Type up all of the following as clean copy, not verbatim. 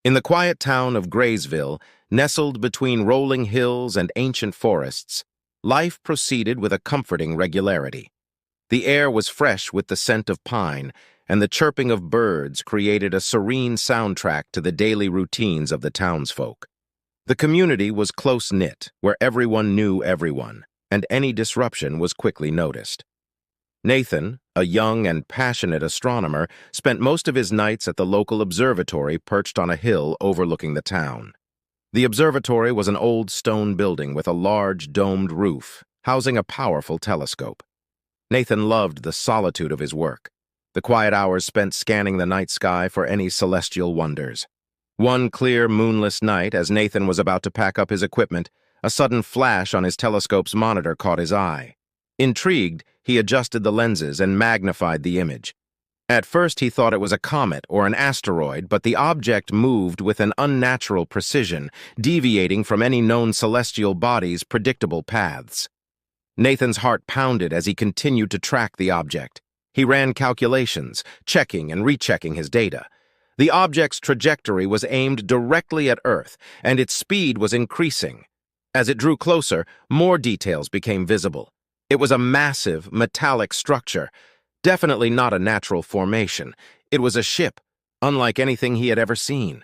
In the quiet town of Graysville, nestled between rolling hills and ancient forests, life proceeded with a comforting regularity. The air was fresh with the scent of pine, and the chirping of birds created a serene soundtrack to the daily routines of the townsfolk. The community was close-knit, where everyone knew everyone, and any disruption was quickly noticed. Nathan, a young and passionate astronomer, spent most of his nights at the local observatory perched on a hill overlooking the town. The observatory was an old stone building with a large domed roof, housing a powerful telescope. Nathan loved the solitude of his work, the quiet hours spent scanning the night sky for any celestial wonders. One clear, moonless night, as Nathan was about to pack up his equipment, a sudden flash on his telescope's monitor caught his eye. Intrigued, he adjusted the lenses and magnified the image. At first he thought it was a comet or an asteroid, but the object moved with an unnatural precision, deviating from any known celestial body's predictable paths. Nathan's heart pounded as he continued to track the object. He ran calculations, checking and rechecking his data. The object's trajectory was aimed directly at Earth, and its speed was increasing. As it drew closer, more details became visible. It was a massive, metallic structure, definitely not a natural formation. It was a ship, unlike anything he had ever seen.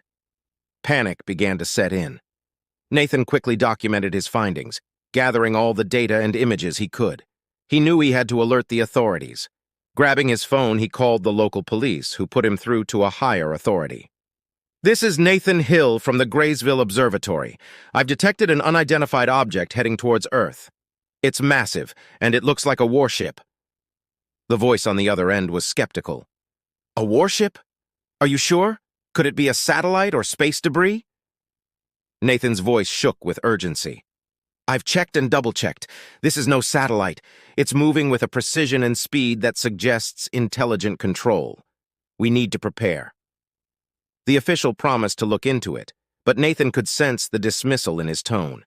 Panic began to set in. Nathan quickly documented his findings, gathering all the data and images he could. He knew he had to alert the authorities. Grabbing his phone, he called the local police, who put him through to a higher authority. "This is Nathan Hill from the Graysville Observatory. I've detected an unidentified object heading towards Earth. It's massive, and it looks like a warship." The voice on the other end was skeptical. "A warship? Are you sure? Could it be a satellite or space debris?" Nathan's voice shook with urgency. "I've checked and double-checked. This is no satellite. It's moving with a precision and speed that suggests intelligent control. We need to prepare." The official promised to look into it, but Nathan could sense the dismissal in his tone.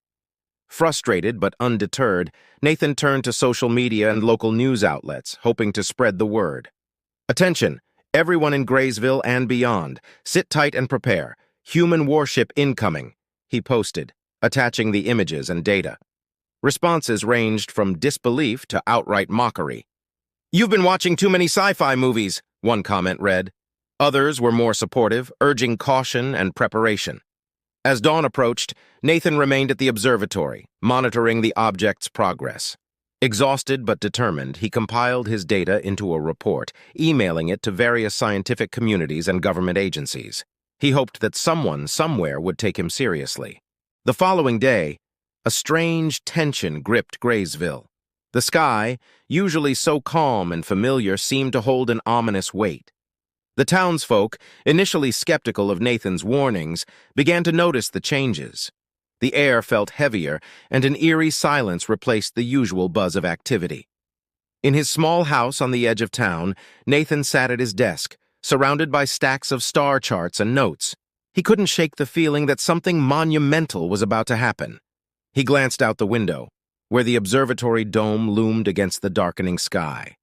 Frustrated but undeterred, Nathan turned to social media and local news outlets, hoping to spread the word. "Attention, everyone in Graysville and beyond. Sit tight and prepare. Human warship incoming," he posted, attaching the images and data. Responses ranged from disbelief to outright mockery. "You've been watching too many sci-fi movies," one comment read. Others were more supportive, urging caution and preparation. As dawn approached, Nathan remained at the observatory, monitoring the object's progress. Exhausted but determined, he compiled his data into a report, emailing it to various scientific communities and government agencies. He hoped that someone somewhere would take him seriously. The following day, a strange tension gripped Graysville. The sky, usually so calm and familiar, seemed to hold an ominous weight. The townsfolk, initially skeptical of Nathan's warnings, began to notice the changes. The air felt heavier, and an eerie silence replaced the usual buzz of activity. In his small house on the edge of town, Nathan sat at his desk, surrounded by stacks of star charts and notes. He couldn't shake the feeling that something monumental was about to happen. He glanced out the window, where the observatory dome loomed against the darkening sky.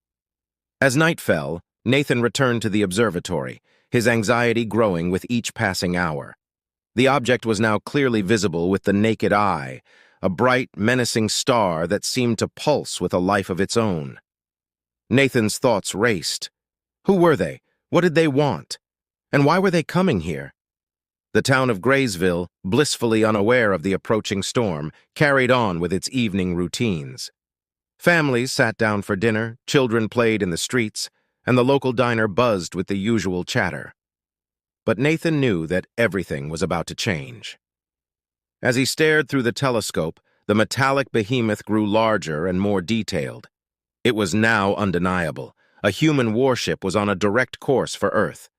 As night fell, Nathan returned to the observatory, his anxiety growing with each passing hour. The object was now clearly visible with the naked eye, a bright, menacing star that seemed to pulse with a life of its own. Nathan's thoughts raced. Who were they? What did they want? And why were they coming here? The town of Graysville, blissfully unaware of the approaching storm, carried on with its evening routines. Families sat down for dinner, children played in the streets, and the local diner buzzed with the usual chatter. But Nathan knew that everything was about to change. As he stared through the telescope, the metallic behemoth grew larger and more detailed. It was now undeniable. A human warship was on a direct course for Earth.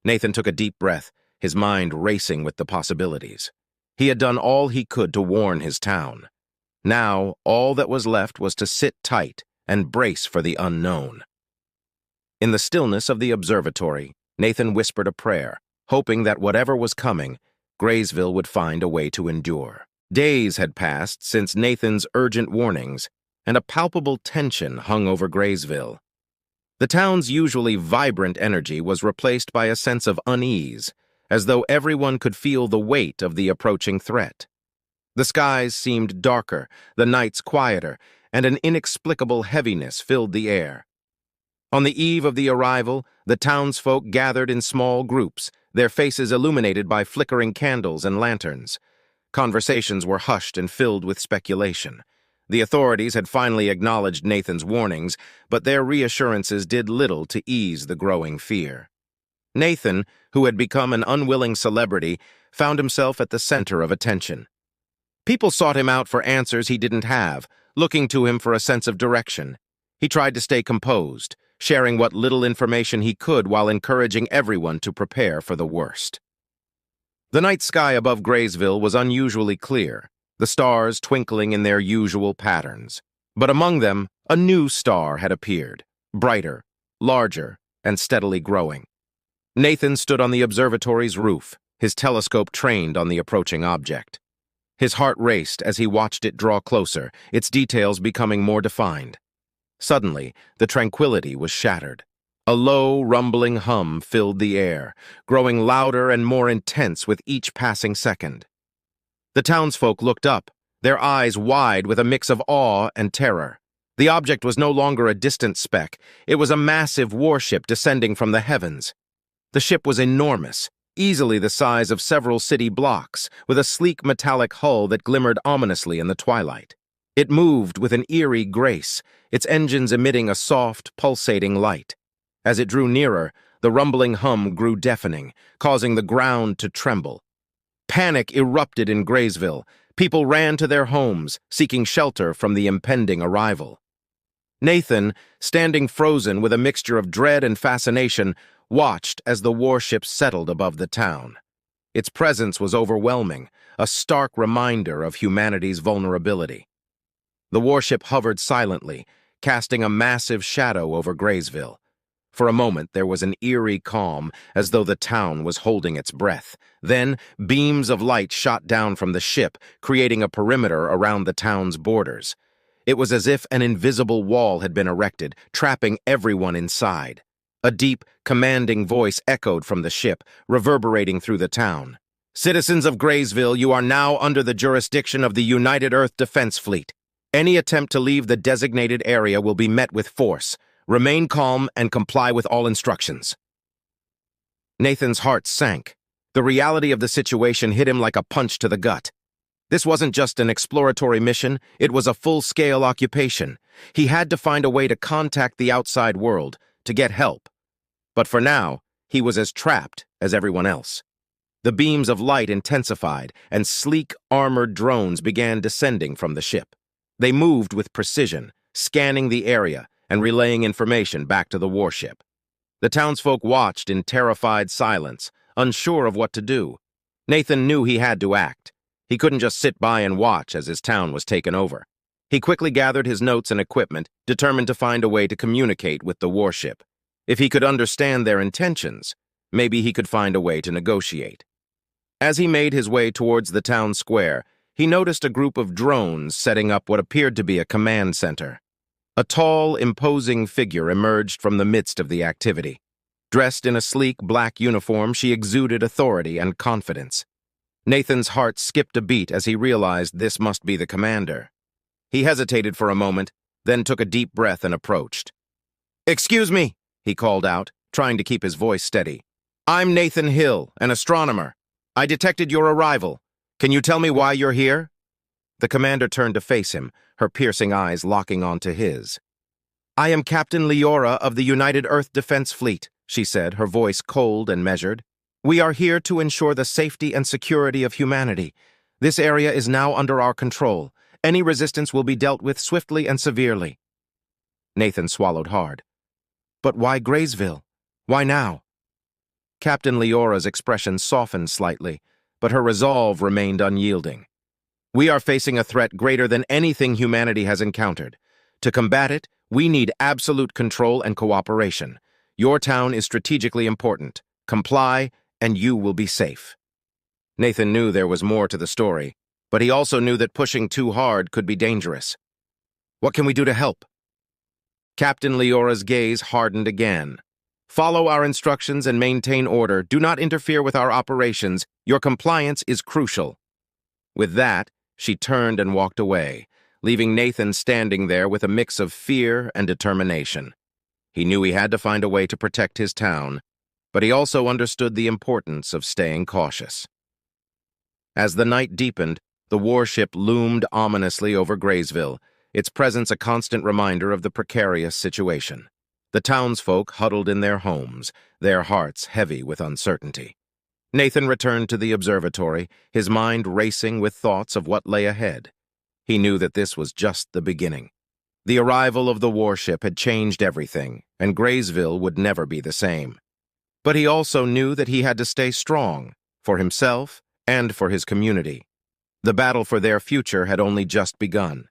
Nathan took a deep breath, his mind racing with the possibilities. He had done all he could to warn his town. Now, all that was left was to sit tight and brace for the unknown. In the stillness of the observatory, Nathan whispered a prayer, hoping that whatever was coming, Graysville would find a way to endure. Days had passed since Nathan's urgent warnings, and a palpable tension hung over Graysville. The town's usually vibrant energy was replaced by a sense of unease, as though everyone could feel the weight of the approaching threat. The skies seemed darker, the nights quieter, and an inexplicable heaviness filled the air. On the eve of the arrival, the townsfolk gathered in small groups, their faces illuminated by flickering candles and lanterns. Conversations were hushed and filled with speculation. The authorities had finally acknowledged Nathan's warnings, but their reassurances did little to ease the growing fear. Nathan, who had become an unwilling celebrity, found himself at the center of attention. People sought him out for answers he didn't have, looking to him for a sense of direction. He tried to stay composed, sharing what little information he could while encouraging everyone to prepare for the worst. The night sky above Graysville was unusually clear, the stars twinkling in their usual patterns. But among them, a new star had appeared, brighter, larger, and steadily growing. Nathan stood on the observatory's roof, his telescope trained on the approaching object. His heart raced as he watched it draw closer, its details becoming more defined. Suddenly, the tranquility was shattered. A low, rumbling hum filled the air, growing louder and more intense with each passing second. The townsfolk looked up, their eyes wide with a mix of awe and terror. The object was no longer a distant speck. It was a massive warship descending from the heavens. The ship was enormous, easily the size of several city blocks, with a sleek metallic hull that glimmered ominously in the twilight. It moved with an eerie grace, its engines emitting a soft, pulsating light. As it drew nearer, the rumbling hum grew deafening, causing the ground to tremble. Panic erupted in Graysville. People ran to their homes, seeking shelter from the impending arrival. Nathan, standing frozen with a mixture of dread and fascination, watched as the warship settled above the town. Its presence was overwhelming, a stark reminder of humanity's vulnerability. The warship hovered silently, casting a massive shadow over Graysville. For a moment, there was an eerie calm, as though the town was holding its breath. Then, beams of light shot down from the ship, creating a perimeter around the town's borders. It was as if an invisible wall had been erected, trapping everyone inside. A deep, commanding voice echoed from the ship, reverberating through the town. "Citizens of Graysville, you are now under the jurisdiction of the United Earth Defense Fleet. Any attempt to leave the designated area will be met with force. Remain calm and comply with all instructions." Nathan's heart sank. The reality of the situation hit him like a punch to the gut. This wasn't just an exploratory mission, it was a full-scale occupation. He had to find a way to contact the outside world, to get help. But for now, he was as trapped as everyone else. The beams of light intensified, and sleek, armored drones began descending from the ship. They moved with precision, scanning the area and relaying information back to the warship. The townsfolk watched in terrified silence, unsure of what to do. Nathan knew he had to act. He couldn't just sit by and watch as his town was taken over. He quickly gathered his notes and equipment, determined to find a way to communicate with the warship. If he could understand their intentions, maybe he could find a way to negotiate. As he made his way towards the town square, he noticed a group of drones setting up what appeared to be a command center. A tall, imposing figure emerged from the midst of the activity. Dressed in a sleek black uniform, she exuded authority and confidence. Nathan's heart skipped a beat as he realized this must be the commander. He hesitated for a moment, then took a deep breath and approached. "Excuse me," he called out, trying to keep his voice steady. "I'm Nathan Hill, an astronomer. I detected your arrival. Can you tell me why you're here?" The commander turned to face him, her piercing eyes locking onto his. "I am Captain Leora of the United Earth Defense Fleet," she said, her voice cold and measured. "We are here to ensure the safety and security of humanity. This area is now under our control. Any resistance will be dealt with swiftly and severely." Nathan swallowed hard. "But why Graysville? Why now?" Captain Leora's expression softened slightly, but her resolve remained unyielding. "We are facing a threat greater than anything humanity has encountered. To combat it, we need absolute control and cooperation. Your town is strategically important. Comply, and you will be safe." Nathan knew there was more to the story, but he also knew that pushing too hard could be dangerous. "What can we do to help?" Captain Leora's gaze hardened again. Follow our instructions and maintain order. Do not interfere with our operations. Your compliance is crucial." With that, she turned and walked away, leaving Nathan standing there with a mix of fear and determination. He knew he had to find a way to protect his town, but he also understood the importance of staying cautious. As the night deepened, the warship loomed ominously over Graysville, its presence a constant reminder of the precarious situation. The townsfolk huddled in their homes, their hearts heavy with uncertainty. Nathan returned to the observatory, his mind racing with thoughts of what lay ahead. He knew that this was just the beginning. The arrival of the warship had changed everything, and Graysville would never be the same. But he also knew that he had to stay strong, for himself and for his community. The battle for their future had only just begun.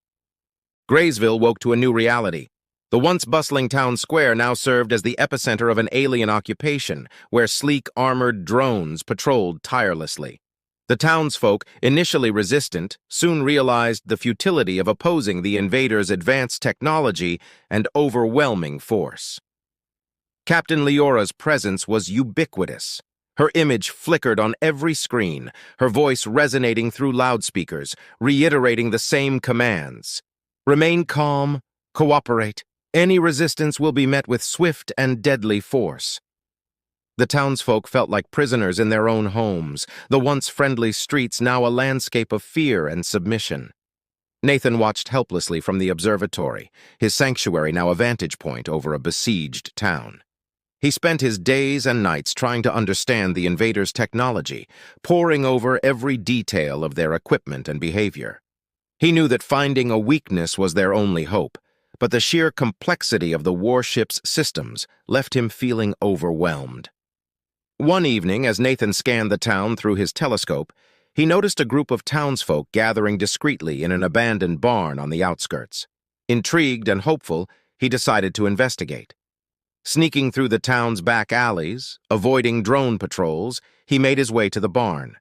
Graysville woke to a new reality. The once bustling town square now served as the epicenter of an alien occupation, where sleek, armored drones patrolled tirelessly. The townsfolk, initially resistant, soon realized the futility of opposing the invaders' advanced technology and overwhelming force. Captain Leora's presence was ubiquitous. Her image flickered on every screen, her voice resonating through loudspeakers, reiterating the same commands. "Remain calm, cooperate. Any resistance will be met with swift and deadly force." The townsfolk felt like prisoners in their own homes, the once friendly streets now a landscape of fear and submission. Nathan watched helplessly from the observatory, his sanctuary now a vantage point over a besieged town. He spent his days and nights trying to understand the invaders' technology, poring over every detail of their equipment and behavior. He knew that finding a weakness was their only hope, but the sheer complexity of the warship's systems left him feeling overwhelmed. One evening, as Nathan scanned the town through his telescope, he noticed a group of townsfolk gathering discreetly in an abandoned barn on the outskirts. Intrigued and hopeful, he decided to investigate. Sneaking through the town's back alleys, avoiding drone patrols, he made his way to the barn.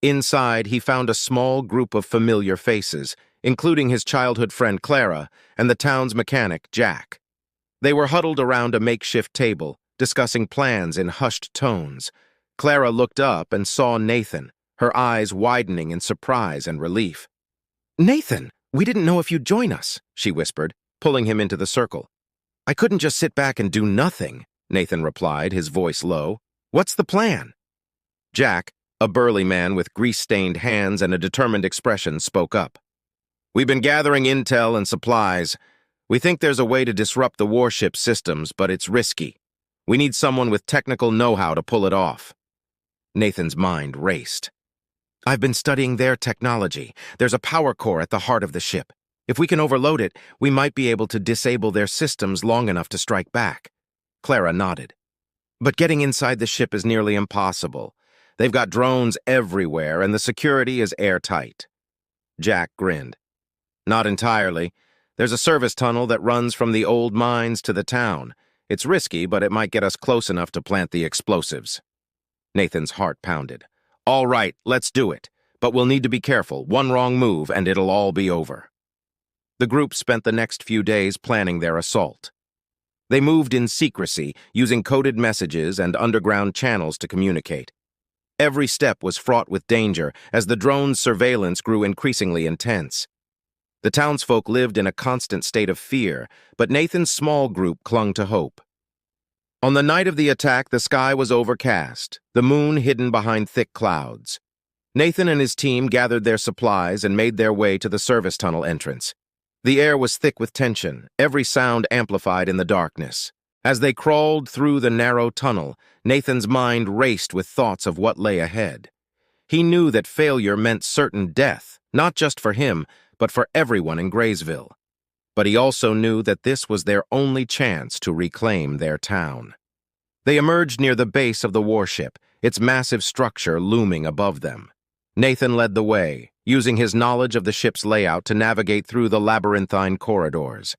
Inside, he found a small group of familiar faces, including his childhood friend Clara and the town's mechanic, Jack. They were huddled around a makeshift table, discussing plans in hushed tones. Clara looked up and saw Nathan, her eyes widening in surprise and relief. "Nathan, we didn't know if you'd join us," she whispered, pulling him into the circle. "I couldn't just sit back and do nothing," Nathan replied, his voice low. "What's the plan?" Jack, a burly man with grease-stained hands and a determined expression, spoke up. "We've been gathering intel and supplies. We think there's a way to disrupt the warship systems, but it's risky. We need someone with technical know-how to pull it off." Nathan's mind raced. "I've been studying their technology. There's a power core at the heart of the ship. If we can overload it, we might be able to disable their systems long enough to strike back." Clara nodded. "But getting inside the ship is nearly impossible. They've got drones everywhere, and the security is airtight." Jack grinned. "Not entirely. There's a service tunnel that runs from the old mines to the town. It's risky, but it might get us close enough to plant the explosives." Nathan's heart pounded. "All right, let's do it. But we'll need to be careful. One wrong move, and it'll all be over." The group spent the next few days planning their assault. They moved in secrecy, using coded messages and underground channels to communicate. Every step was fraught with danger as the drone's surveillance grew increasingly intense. The townsfolk lived in a constant state of fear, but Nathan's small group clung to hope. On the night of the attack, the sky was overcast, the moon hidden behind thick clouds. Nathan and his team gathered their supplies and made their way to the service tunnel entrance. The air was thick with tension, every sound amplified in the darkness. As they crawled through the narrow tunnel, Nathan's mind raced with thoughts of what lay ahead. He knew that failure meant certain death, not just for him, but for everyone in Graysville. But he also knew that this was their only chance to reclaim their town. They emerged near the base of the warship, its massive structure looming above them. Nathan led the way, using his knowledge of the ship's layout to navigate through the labyrinthine corridors.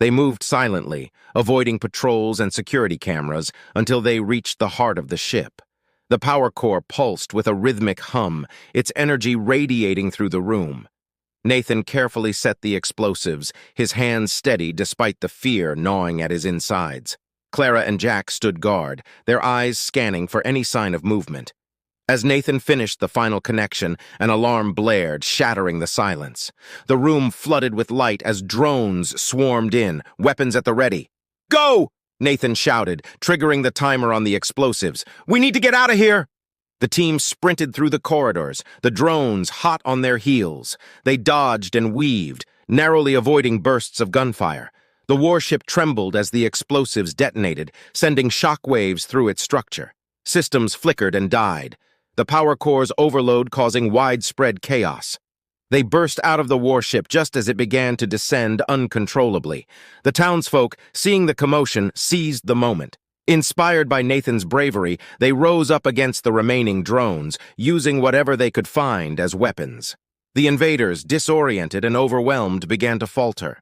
They moved silently, avoiding patrols and security cameras until they reached the heart of the ship. The power core pulsed with a rhythmic hum, its energy radiating through the room. Nathan carefully set the explosives, his hands steady despite the fear gnawing at his insides. Clara and Jack stood guard, their eyes scanning for any sign of movement. As Nathan finished the final connection, an alarm blared, shattering the silence. The room flooded with light as drones swarmed in, weapons at the ready. "Go!" Nathan shouted, triggering the timer on the explosives. "We need to get out of here!" The team sprinted through the corridors, the drones hot on their heels. They dodged and weaved, narrowly avoiding bursts of gunfire. The warship trembled as the explosives detonated, sending shock waves through its structure. Systems flickered and died, the power core's overload causing widespread chaos. They burst out of the warship just as it began to descend uncontrollably. The townsfolk, seeing the commotion, seized the moment. Inspired by Nathan's bravery, they rose up against the remaining drones, using whatever they could find as weapons. The invaders, disoriented and overwhelmed, began to falter.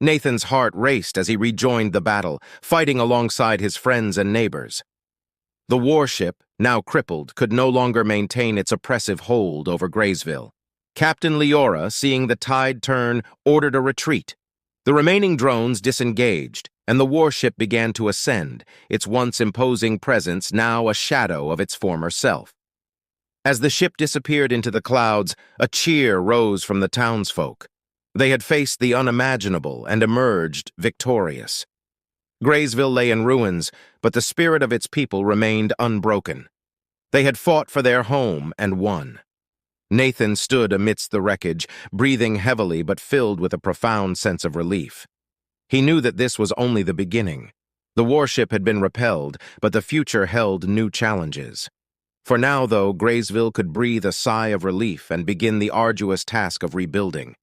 Nathan's heart raced as he rejoined the battle, fighting alongside his friends and neighbors. The warship, now crippled, could no longer maintain its oppressive hold over Graysville. Captain Leora, seeing the tide turn, ordered a retreat. The remaining drones disengaged, and the warship began to ascend, its once imposing presence now a shadow of its former self. As the ship disappeared into the clouds, a cheer rose from the townsfolk. They had faced the unimaginable and emerged victorious. Graysville lay in ruins, but the spirit of its people remained unbroken. They had fought for their home and won. Nathan stood amidst the wreckage, breathing heavily but filled with a profound sense of relief. He knew that this was only the beginning. The warship had been repelled, but the future held new challenges. For now, though, Graysville could breathe a sigh of relief and begin the arduous task of rebuilding.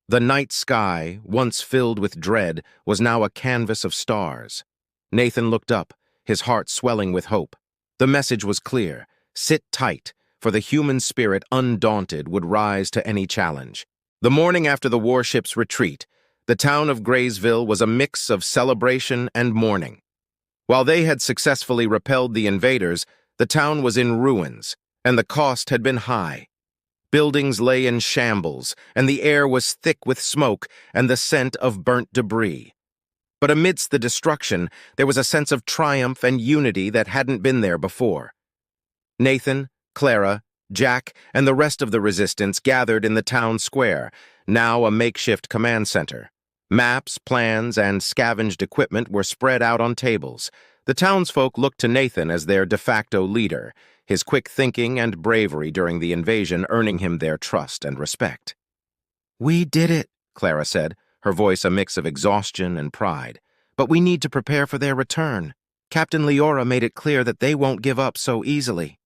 The night sky, once filled with dread, was now a canvas of stars. Nathan looked up, his heart swelling with hope. The message was clear: sit tight, for the human spirit, undaunted, would rise to any challenge. The morning after the warship's retreat, the town of Graysville was a mix of celebration and mourning. While they had successfully repelled the invaders, the town was in ruins, and the cost had been high. Buildings lay in shambles, and the air was thick with smoke and the scent of burnt debris. But amidst the destruction, there was a sense of triumph and unity that hadn't been there before. Nathan, Clara, Jack, and the rest of the resistance gathered in the town square, now a makeshift command center. Maps, plans, and scavenged equipment were spread out on tables. The townsfolk looked to Nathan as their de facto leader, his quick thinking and bravery during the invasion earning him their trust and respect. "We did it," Clara said, her voice a mix of exhaustion and pride. "But we need to prepare for their return. Captain Leora made it clear that they won't give up so easily."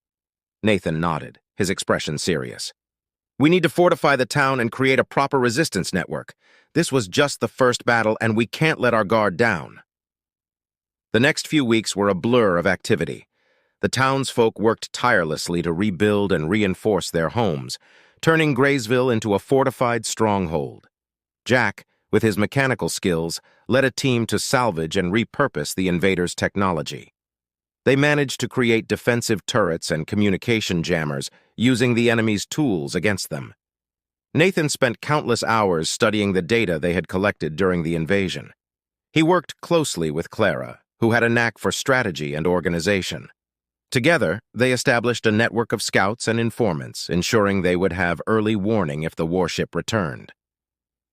Nathan nodded, his expression serious. "We need to fortify the town and create a proper resistance network. This was just the first battle, and we can't let our guard down." The next few weeks were a blur of activity. The townsfolk worked tirelessly to rebuild and reinforce their homes, turning Graysville into a fortified stronghold. Jack, with his mechanical skills, led a team to salvage and repurpose the invaders' technology. They managed to create defensive turrets and communication jammers, using the enemy's tools against them. Nathan spent countless hours studying the data they had collected during the invasion. He worked closely with Clara, who had a knack for strategy and organization. Together, they established a network of scouts and informants, ensuring they would have early warning if the warship returned.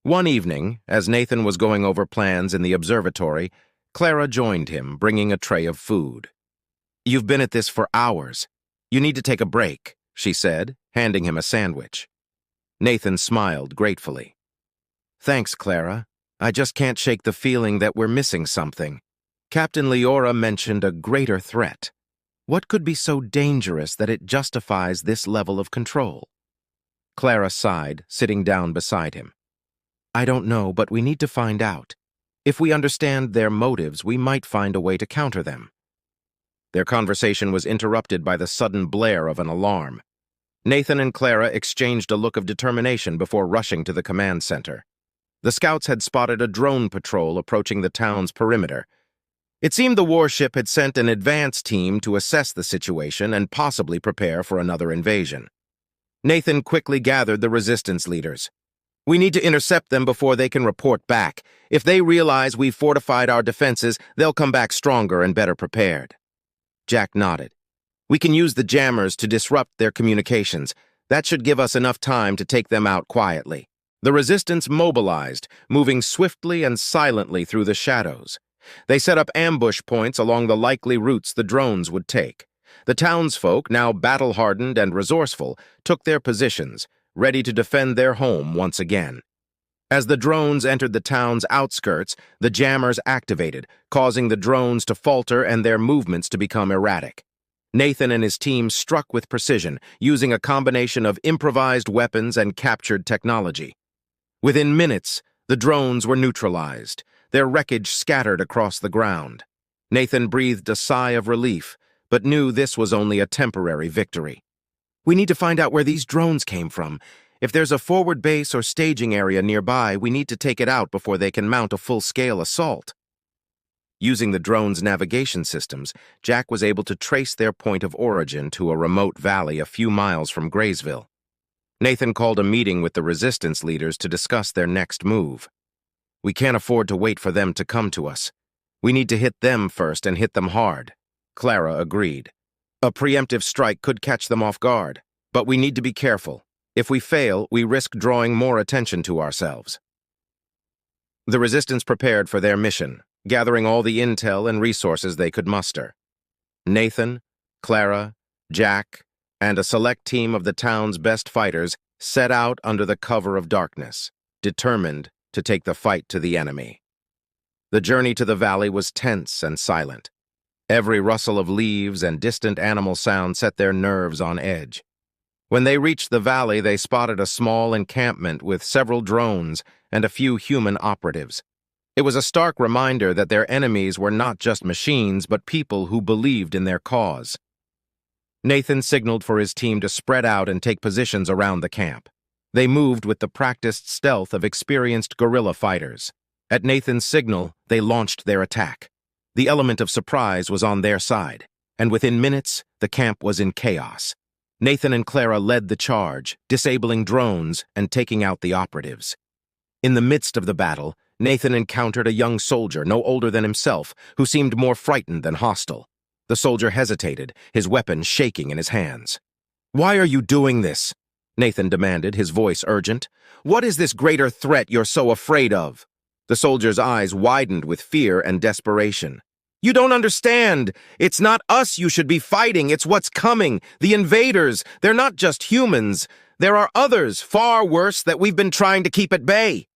One evening, as Nathan was going over plans in the observatory, Clara joined him, bringing a tray of food. "You've been at this for hours. You need to take a break," she said, handing him a sandwich. Nathan smiled gratefully. "Thanks, Clara. I just can't shake the feeling that we're missing something. Captain Leora mentioned a greater threat. What could be so dangerous that it justifies this level of control?" Clara sighed, sitting down beside him. "I don't know, but we need to find out. If we understand their motives, we might find a way to counter them." Their conversation was interrupted by the sudden blare of an alarm. Nathan and Clara exchanged a look of determination before rushing to the command center. The scouts had spotted a drone patrol approaching the town's perimeter. It seemed the warship had sent an advance team to assess the situation and possibly prepare for another invasion. Nathan quickly gathered the resistance leaders. We need to intercept them before they can report back. If they realize we've fortified our defenses, they'll come back stronger and better prepared. Jack nodded. We can use the jammers to disrupt their communications. That should give us enough time to take them out quietly. The resistance mobilized, moving swiftly and silently through the shadows. They set up ambush points along the likely routes the drones would take. The townsfolk, now battle-hardened and resourceful, took their positions, ready to defend their home once again. As the drones entered the town's outskirts, the jammers activated, causing the drones to falter and their movements to become erratic. Nathan and his team struck with precision, using a combination of improvised weapons and captured technology. Within minutes, the drones were neutralized, their wreckage scattered across the ground. Nathan breathed a sigh of relief, but knew this was only a temporary victory. We need to find out where these drones came from. If there's a forward base or staging area nearby, we need to take it out before they can mount a full-scale assault. Using the drone's navigation systems, Jack was able to trace their point of origin to a remote valley a few miles from Graysville. Nathan called a meeting with the resistance leaders to discuss their next move. We can't afford to wait for them to come to us. We need to hit them first and hit them hard. Clara agreed. A preemptive strike could catch them off guard, but we need to be careful. If we fail, we risk drawing more attention to ourselves. The resistance prepared for their mission, gathering all the intel and resources they could muster. Nathan, Clara, Jack, and a select team of the town's best fighters set out under the cover of darkness, determined to take the fight to the enemy. The journey to the valley was tense and silent. Every rustle of leaves and distant animal sound set their nerves on edge. When they reached the valley, they spotted a small encampment with several drones and a few human operatives. It was a stark reminder that their enemies were not just machines, but people who believed in their cause. Nathan signaled for his team to spread out and take positions around the camp. They moved with the practiced stealth of experienced guerrilla fighters. At Nathan's signal, they launched their attack. The element of surprise was on their side, and within minutes, the camp was in chaos. Nathan and Clara led the charge, disabling drones and taking out the operatives. In the midst of the battle, Nathan encountered a young soldier, no older than himself, who seemed more frightened than hostile. The soldier hesitated, his weapon shaking in his hands. "Why are you doing this?" Nathan demanded, his voice urgent. "What is this greater threat you're so afraid of?" The soldier's eyes widened with fear and desperation. "You don't understand. It's not us you should be fighting. It's what's coming. The invaders. They're not just humans. There are others, far worse, that we've been trying to keep at bay."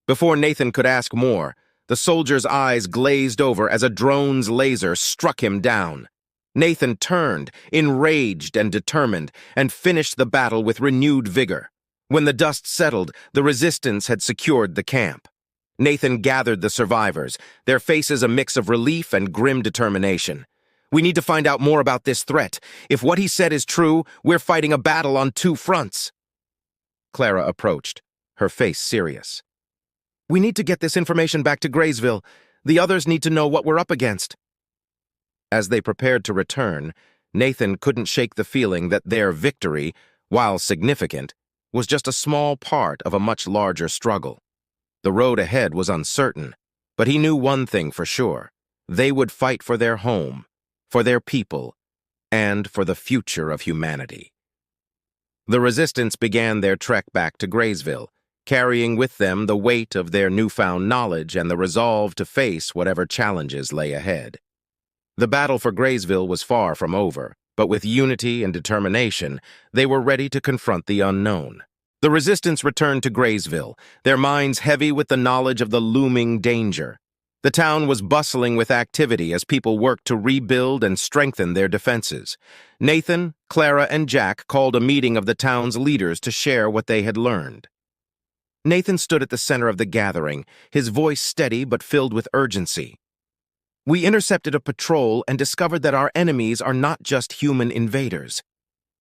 Before Nathan could ask more, the soldier's eyes glazed over as a drone's laser struck him down. Nathan turned, enraged and determined, and finished the battle with renewed vigor. When the dust settled, the resistance had secured the camp. Nathan gathered the survivors, their faces a mix of relief and grim determination. "We need to find out more about this threat. If what he said is true, we're fighting a battle on two fronts." Clara approached, her face serious. "We need to get this information back to Graysville. The others need to know what we're up against." As they prepared to return, Nathan couldn't shake the feeling that their victory, while significant, was just a small part of a much larger struggle. The road ahead was uncertain, but he knew one thing for sure. They would fight for their home, for their people, and for the future of humanity. The resistance began their trek back to Graysville, carrying with them the weight of their newfound knowledge and the resolve to face whatever challenges lay ahead. The battle for Graysville was far from over, but with unity and determination, they were ready to confront the unknown. The resistance returned to Graysville, their minds heavy with the knowledge of the looming danger. The town was bustling with activity as people worked to rebuild and strengthen their defenses. Nathan, Clara, and Jack called a meeting of the town's leaders to share what they had learned. Nathan stood at the center of the gathering, his voice steady but filled with urgency. "We intercepted a patrol and discovered that our enemies are not just human invaders.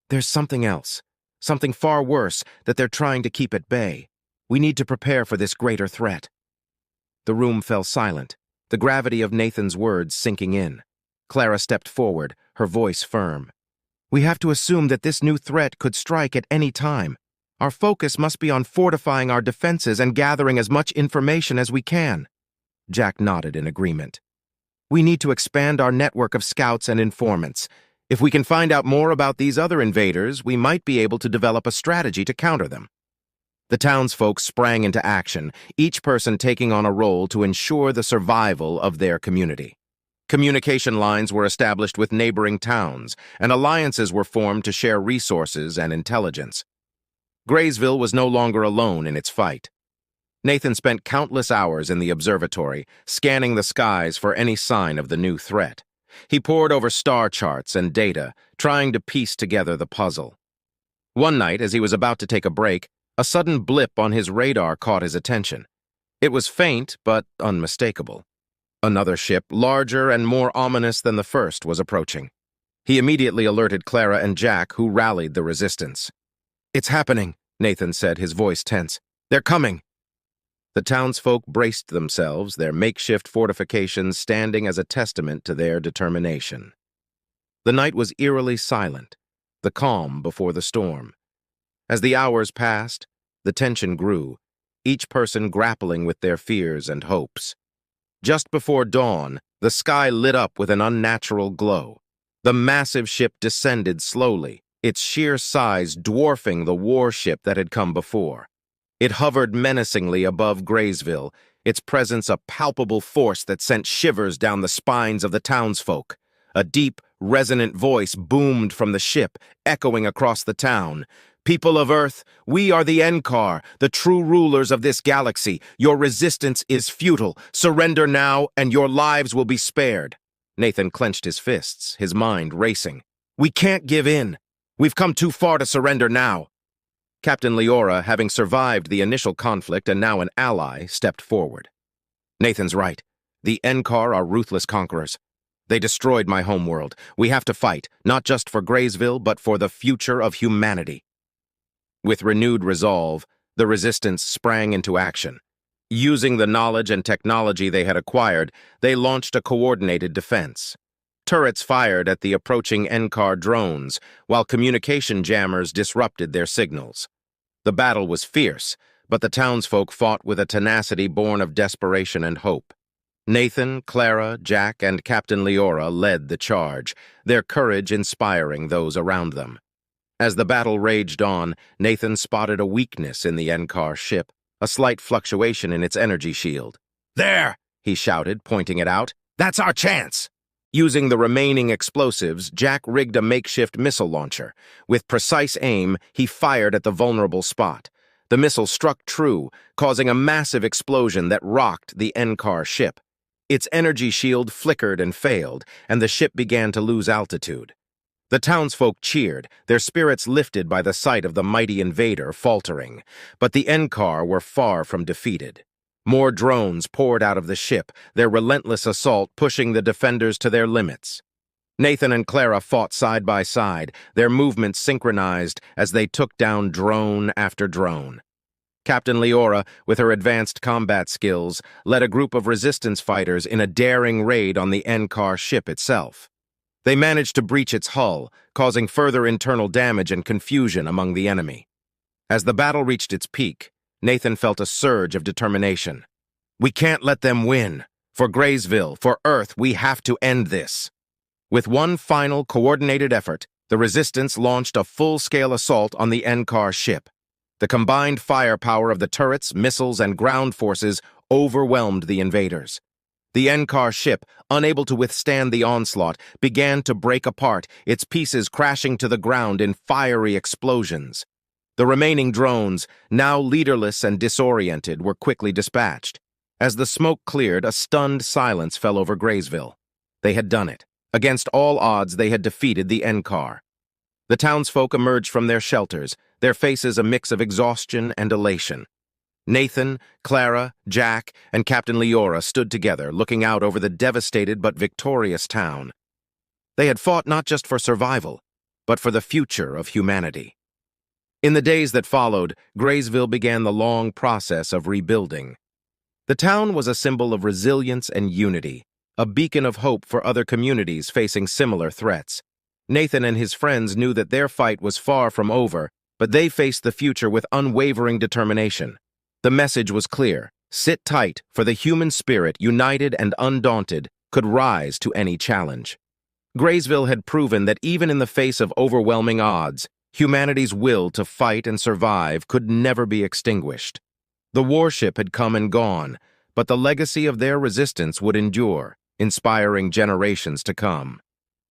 There's something else. Something far worse that they're trying to keep at bay. We need to prepare for this greater threat." The room fell silent, the gravity of Nathan's words sinking in. Clara stepped forward, her voice firm. "We have to assume that this new threat could strike at any time. Our focus must be on fortifying our defenses and gathering as much information as we can. Jack nodded in agreement. We need to expand our network of scouts and informants. If we can find out more about these other invaders, we might be able to develop a strategy to counter them. The townsfolk sprang into action, each person taking on a role to ensure the survival of their community. Communication lines were established with neighboring towns, and alliances were formed to share resources and intelligence. Graysville was no longer alone in its fight. Nathan spent countless hours in the observatory, scanning the skies for any sign of the new threat. He pored over star charts and data, trying to piece together the puzzle. One night, as he was about to take a break, a sudden blip on his radar caught his attention. It was faint, but unmistakable. Another ship, larger and more ominous than the first, was approaching. He immediately alerted Clara and Jack, who rallied the resistance. "It's happening," Nathan said, his voice tense. "They're coming." The townsfolk braced themselves, their makeshift fortifications standing as a testament to their determination. The night was eerily silent, the calm before the storm. As the hours passed, the tension grew, each person grappling with their fears and hopes. Just before dawn, the sky lit up with an unnatural glow. The massive ship descended slowly, its sheer size dwarfing the warship that had come before. It hovered menacingly above Graysville, its presence a palpable force that sent shivers down the spines of the townsfolk. A deep, resonant voice boomed from the ship, echoing across the town. "People of Earth, we are the Enkar, the true rulers of this galaxy. Your resistance is futile. Surrender now, and your lives will be spared." Nathan clenched his fists, his mind racing. "We can't give in. We've come too far to surrender now." Captain Leora, having survived the initial conflict and now an ally, stepped forward. "Nathan's right. The Enkar are ruthless conquerors. They destroyed my homeworld. We have to fight, not just for Graysville, but for the future of humanity." With renewed resolve, the resistance sprang into action. Using the knowledge and technology they had acquired, they launched a coordinated defense. Turrets fired at the approaching Enkar drones, while communication jammers disrupted their signals. The battle was fierce, but the townsfolk fought with a tenacity born of desperation and hope. Nathan, Clara, Jack, and Captain Leora led the charge, their courage inspiring those around them. As the battle raged on, Nathan spotted a weakness in the Enkar ship, a slight fluctuation in its energy shield. "There!" he shouted, pointing it out. "That's our chance!" Using the remaining explosives, Jack rigged a makeshift missile launcher. With precise aim, he fired at the vulnerable spot. The missile struck true, causing a massive explosion that rocked the Enkar ship. Its energy shield flickered and failed, and the ship began to lose altitude. The townsfolk cheered, their spirits lifted by the sight of the mighty invader faltering. But the Enkar were far from defeated. More drones poured out of the ship, their relentless assault pushing the defenders to their limits. Nathan and Clara fought side by side, their movements synchronized as they took down drone after drone. Captain Leora, with her advanced combat skills, led a group of resistance fighters in a daring raid on the Enkar ship itself. They managed to breach its hull, causing further internal damage and confusion among the enemy. As the battle reached its peak, Nathan felt a surge of determination. "We can't let them win. For Graysville, for Earth, we have to end this." With one final coordinated effort, the resistance launched a full-scale assault on the Enkar ship. The combined firepower of the turrets, missiles, and ground forces overwhelmed the invaders. The Enkar ship, unable to withstand the onslaught, began to break apart, its pieces crashing to the ground in fiery explosions. The remaining drones, now leaderless and disoriented, were quickly dispatched. As the smoke cleared, a stunned silence fell over Graysville. They had done it. Against all odds, they had defeated the Enkar. The townsfolk emerged from their shelters, their faces a mix of exhaustion and elation. Nathan, Clara, Jack, and Captain Leora stood together, looking out over the devastated but victorious town. They had fought not just for survival, but for the future of humanity. In the days that followed, Graysville began the long process of rebuilding. The town was a symbol of resilience and unity, a beacon of hope for other communities facing similar threats. Nathan and his friends knew that their fight was far from over, but they faced the future with unwavering determination. The message was clear: sit tight, for the human spirit, united and undaunted, could rise to any challenge. Graysville had proven that even in the face of overwhelming odds, humanity's will to fight and survive could never be extinguished. The warship had come and gone, but the legacy of their resistance would endure, inspiring generations to come.